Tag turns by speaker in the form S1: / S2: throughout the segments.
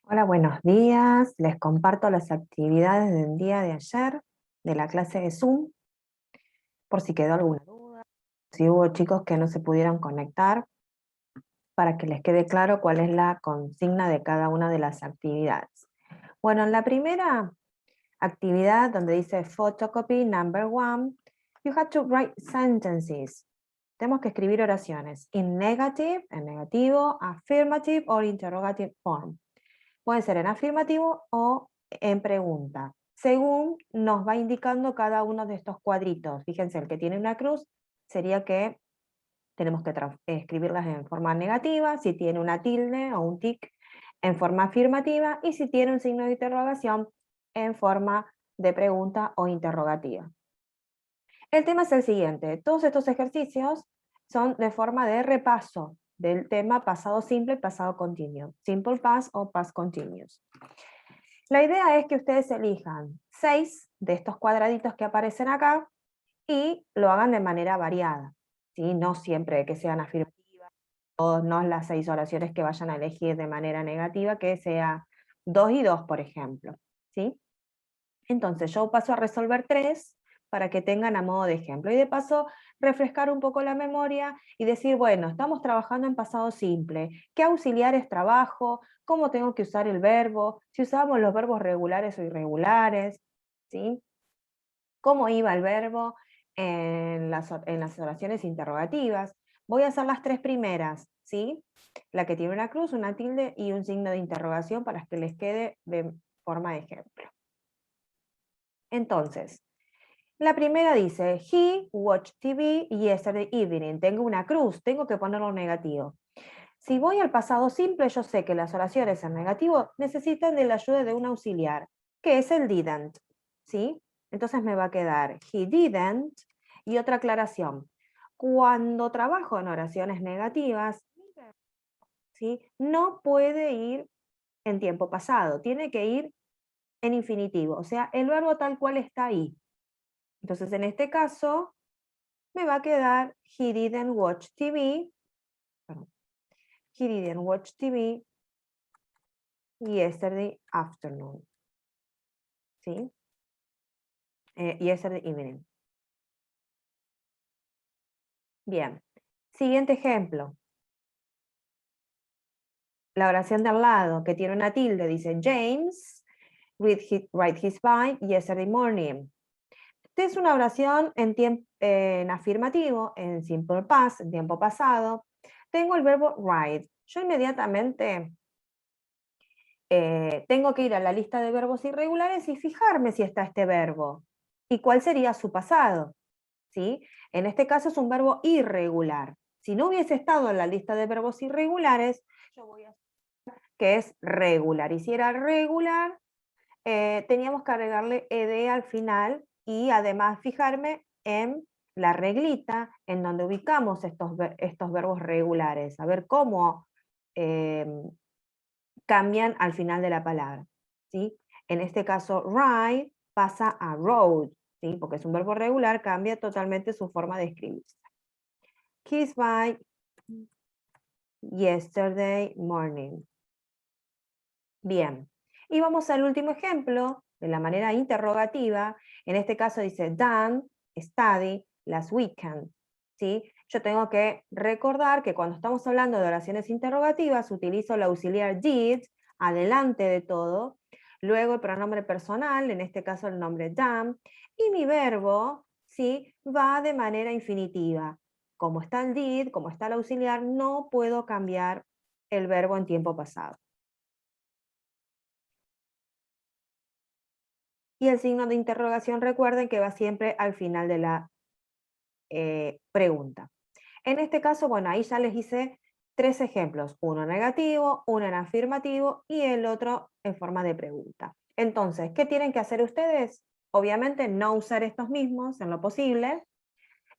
S1: Hola, buenos días. Les comparto las actividades del día de ayer de la clase de Zoom, por si quedó alguna duda, si hubo chicos que no se pudieron conectar, para que les quede claro cuál es la consigna de cada una de las actividades. Bueno, en la primera actividad donde dice photocopy number 1, you have to write sentences. Tenemos que escribir oraciones in negative, en negativo, affirmative or interrogative form. Puede ser en afirmativo o en pregunta, según nos va indicando cada uno de estos cuadritos. Fíjense, el que tiene una cruz sería que tenemos que escribirlas en forma negativa, si tiene una tilde o un tic en forma afirmativa, y si tiene un signo de interrogación en forma de pregunta o interrogativa. El tema es el siguiente: todos estos ejercicios son de forma de repaso del tema pasado simple y pasado continuo, simple past o past continuous. La idea es que ustedes elijan 6 de estos cuadraditos que aparecen acá y lo hagan de manera variada, ¿sí? No siempre que sean afirmativas, o no las 6 oraciones que vayan a elegir de manera negativa, que sea 2 y 2, por ejemplo, ¿sí? Entonces yo paso a resolver 3 para que tengan a modo de ejemplo, y de paso refrescar un poco la memoria y decir, bueno, estamos trabajando en pasado simple, ¿qué auxiliares trabajo? ¿Cómo tengo que usar el verbo? Si usamos los verbos regulares o irregulares, ¿sí? ¿Cómo iba el verbo en las oraciones interrogativas? Voy a hacer las 3 primeras, ¿sí? La que tiene una cruz, una tilde y un signo de interrogación para que les quede de forma de ejemplo. Entonces, la primera dice, he watched TV yesterday evening. Tengo una cruz, tengo que ponerlo negativo. Si voy al pasado simple, yo sé que las oraciones en negativo necesitan de la ayuda de un auxiliar, que es el didn't, ¿sí? Entonces me va a quedar he didn't, y otra aclaración. Cuando trabajo en oraciones negativas, ¿sí?, no puede ir en tiempo pasado, tiene que ir en infinitivo, o sea, el verbo tal cual está ahí. Entonces, en este caso, me va a quedar he didn't watch TV, perdón, he didn't watch TV yesterday afternoon, ¿sí? Yesterday evening. Bien, siguiente ejemplo. La oración de al lado, que tiene una tilde, dice James ride his bike yesterday morning. Esta es una oración en afirmativo, en simple past, en tiempo pasado. Tengo el verbo ride. Yo inmediatamente tengo que ir a la lista de verbos irregulares y fijarme si está este verbo y cuál sería su pasado, ¿sí? En este caso es un verbo irregular. Si no hubiese estado en la lista de verbos irregulares, yo voy a decir que es regular. Y si era regular, teníamos que agregarle ed al final y además fijarme en la reglita en donde ubicamos estos verbos regulares, a ver cómo cambian al final de la palabra, ¿sí? En este caso, ride pasa a road, ¿sí? Porque es un verbo regular, cambia totalmente su forma de escribirse. His bike yesterday morning. Bien, y vamos al último ejemplo, de la manera interrogativa. En este caso dice, Dan study last weekend, ¿sí? Yo tengo que recordar que cuando estamos hablando de oraciones interrogativas, utilizo el auxiliar did, adelante de todo, luego el pronombre personal, en este caso el nombre Dan, y mi verbo, ¿sí?, va de manera infinitiva. Como está el did, como está el auxiliar, no puedo cambiar el verbo en tiempo pasado. Y el signo de interrogación, recuerden que va siempre al final de la pregunta. En este caso, bueno, ahí ya les hice 3 ejemplos, uno negativo, uno en afirmativo y el otro en forma de pregunta. Entonces, ¿qué tienen que hacer ustedes? Obviamente no usar estos mismos en lo posible,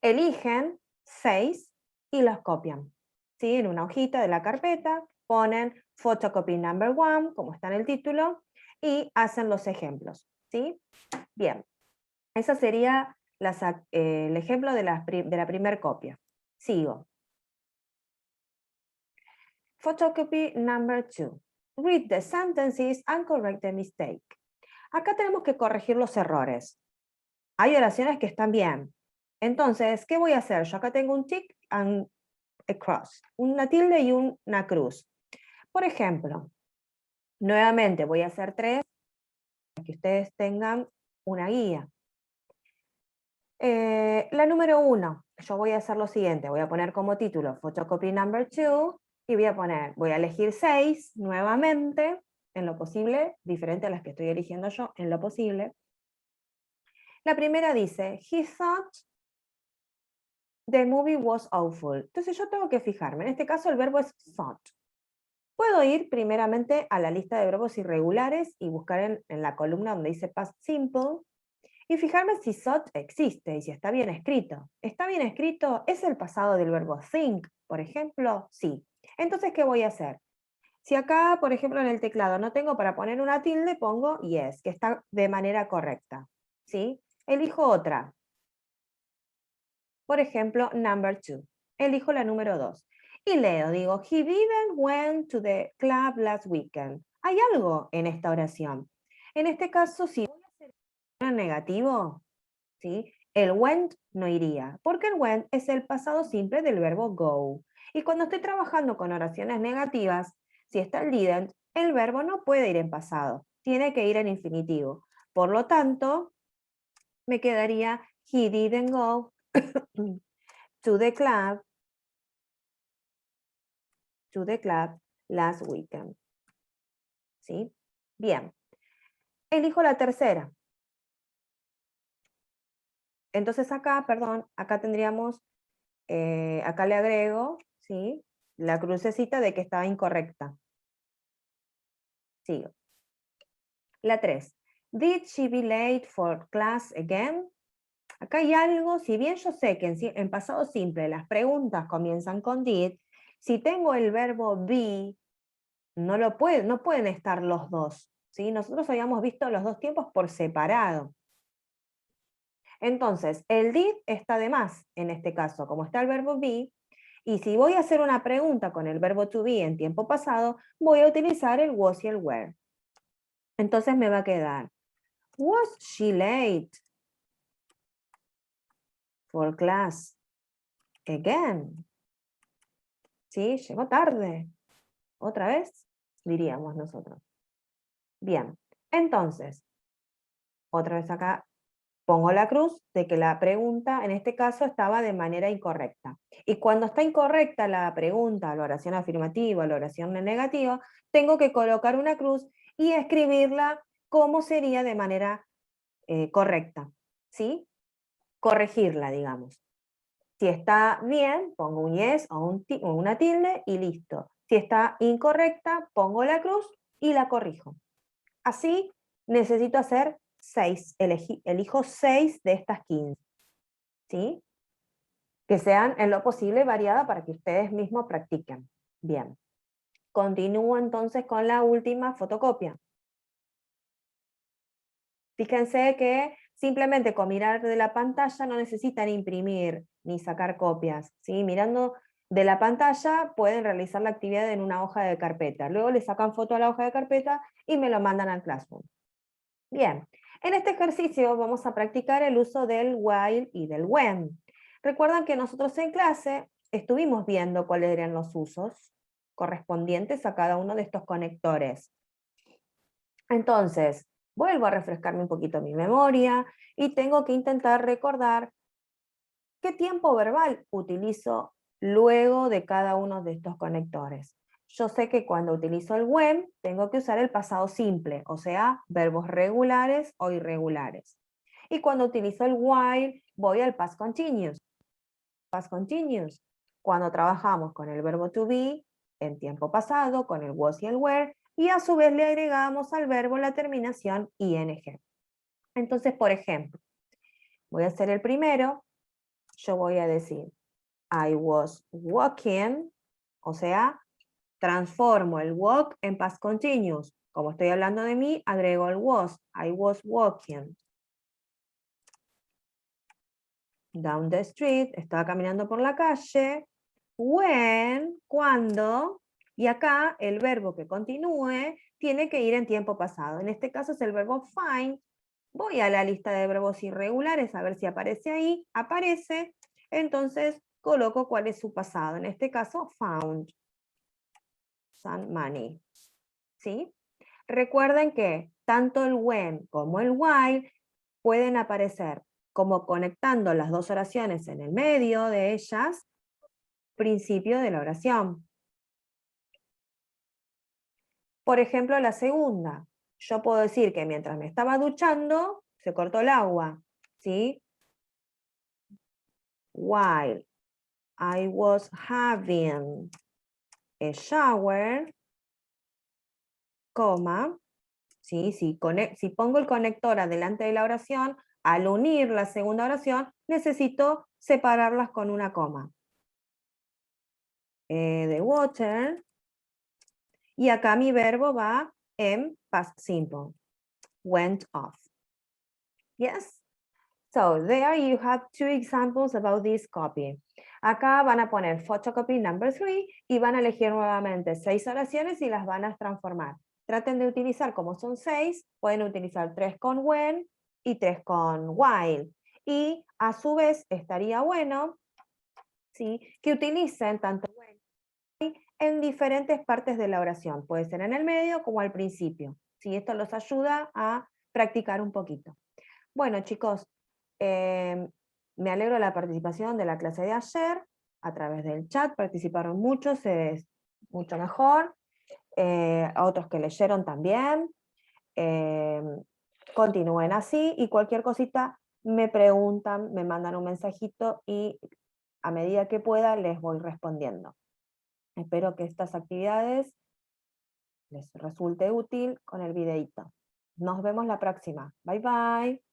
S1: eligen 6 y los copian, ¿sí? En una hojita de la carpeta, ponen photocopy number 1, como está en el título, y hacen los ejemplos, ¿sí? Bien, ese sería el ejemplo de la primera copia. Sigo. Photocopy number 2. Read the sentences and correct the mistake. Acá tenemos que corregir los errores. Hay oraciones que están bien. Entonces, ¿qué voy a hacer? Yo acá tengo un tick and a cross, una tilde y una cruz. Por ejemplo, nuevamente voy a hacer 3 para que ustedes tengan una guía. La número 1, yo voy a hacer lo siguiente, voy a poner como título photocopy number 2 y voy a elegir 6 nuevamente, en lo posible, diferente a las que estoy eligiendo yo, en lo posible. La primera dice, he thought the movie was awful. Entonces yo tengo que fijarme, en este caso el verbo es thought. Puedo ir primeramente a la lista de verbos irregulares y buscar en la columna donde dice past simple, y fijarme si thought existe y si está bien escrito. ¿Está bien escrito? ¿Es el pasado del verbo think, por ejemplo? Sí. Entonces, ¿qué voy a hacer? Si acá, por ejemplo, en el teclado no tengo para poner una tilde, pongo yes, que está de manera correcta. ¿Sí? Elijo otra. Por ejemplo, number 2. Elijo la número 2. Y leo, digo, he didn't went to the club last weekend. Hay algo en esta oración. En este caso, si voy a hacer un negativo, ¿sí? El went no iría, porque el went es el pasado simple del verbo go. Y cuando estoy trabajando con oraciones negativas, si está el didn't, el verbo no puede ir en pasado, tiene que ir en infinitivo. Por lo tanto, me quedaría he didn't go to the club last weekend. ¿Sí? Bien. Elijo la tercera. Entonces acá, perdón, acá tendríamos, acá le agrego, ¿sí? La crucecita de que estaba incorrecta. Sigo. La 3. Did she be late for class again? Acá hay algo, si bien yo sé que en pasado simple las preguntas comienzan con did, si tengo el verbo be, no pueden estar los dos. ¿Sí? Nosotros habíamos visto los dos tiempos por separado. Entonces, el did está de más en este caso, como está el verbo be, y si voy a hacer una pregunta con el verbo to be en tiempo pasado, voy a utilizar el was y el were. Entonces me va a quedar, was she late for class again? ¿Sí? Llegó tarde. ¿Otra vez? Diríamos nosotros. Bien, entonces, otra vez acá pongo la cruz de que la pregunta en este caso estaba de manera incorrecta. Y cuando está incorrecta la pregunta, la oración afirmativa, la oración negativa, tengo que colocar una cruz y escribirla como sería de manera correcta. ¿Sí? Corregirla, digamos. Si está bien, pongo un yes o una tilde y listo. Si está incorrecta, pongo la cruz y la corrijo. Así necesito hacer 6, elijo 6 de estas 15, ¿sí? Que sean en lo posible variadas para que ustedes mismos practiquen. Bien. Continúo entonces con la última fotocopia. Fíjense que simplemente con mirar de la pantalla no necesitan imprimir ni sacar copias, ¿sí? Mirando de la pantalla pueden realizar la actividad en una hoja de carpeta. Luego le sacan foto a la hoja de carpeta y me lo mandan al Classroom. Bien, en este ejercicio vamos a practicar el uso del while y del when. Recuerdan que nosotros en clase estuvimos viendo cuáles eran los usos correspondientes a cada uno de estos conectores. Entonces, vuelvo a refrescarme un poquito mi memoria y tengo que intentar recordar qué tiempo verbal utilizo luego de cada uno de estos conectores. Yo sé que cuando utilizo el when, tengo que usar el pasado simple, o sea, verbos regulares o irregulares. Y cuando utilizo el while, voy al past continuous. Past continuous, cuando trabajamos con el verbo to be, en tiempo pasado, con el was y el were, y a su vez le agregamos al verbo la terminación ing. Entonces, por ejemplo, voy a hacer el primero, yo voy a decir, I was walking, o sea, transformo el walk en past continuous. Como estoy hablando de mí, agrego el was. I was walking down the street, estaba caminando por la calle. When, cuando, Y acá el verbo que continúe tiene que ir en tiempo pasado. En este caso es el verbo find. Voy a la lista de verbos irregulares a ver si aparece ahí. Aparece, entonces coloco cuál es su pasado. En este caso, found. Some money. ¿Sí? Recuerden que tanto el when como el while pueden aparecer como conectando las dos oraciones en el medio de ellas, principio de la oración. Por ejemplo, la segunda. Yo puedo decir que mientras me estaba duchando, se cortó el agua. ¿Sí? While I was having a shower, coma, ¿sí? Si pongo el conector adelante de la oración, al unir la segunda oración, necesito separarlas con una coma. The water, y acá mi verbo va en past simple. Went off. Yes? So there you have two examples about this copy. Acá van a poner photocopy number 3 y van a elegir nuevamente 6 oraciones y las van a transformar. Traten de utilizar, como son 6, pueden utilizar 3 con when y 3 con while. Y a su vez estaría bueno, ¿sí?, que utilicen tanto when en diferentes partes de la oración. Puede ser en el medio como al principio. ¿Sí? Esto los ayuda a practicar un poquito. Bueno, chicos, me alegro de la participación de la clase de ayer. A través del chat participaron muchos, es mucho mejor. A otros que leyeron también. Continúen así y cualquier cosita me preguntan, me mandan un mensajito y a medida que pueda les voy respondiendo. Espero que estas actividades les resulte útil con el videíto. Nos vemos la próxima. Bye bye.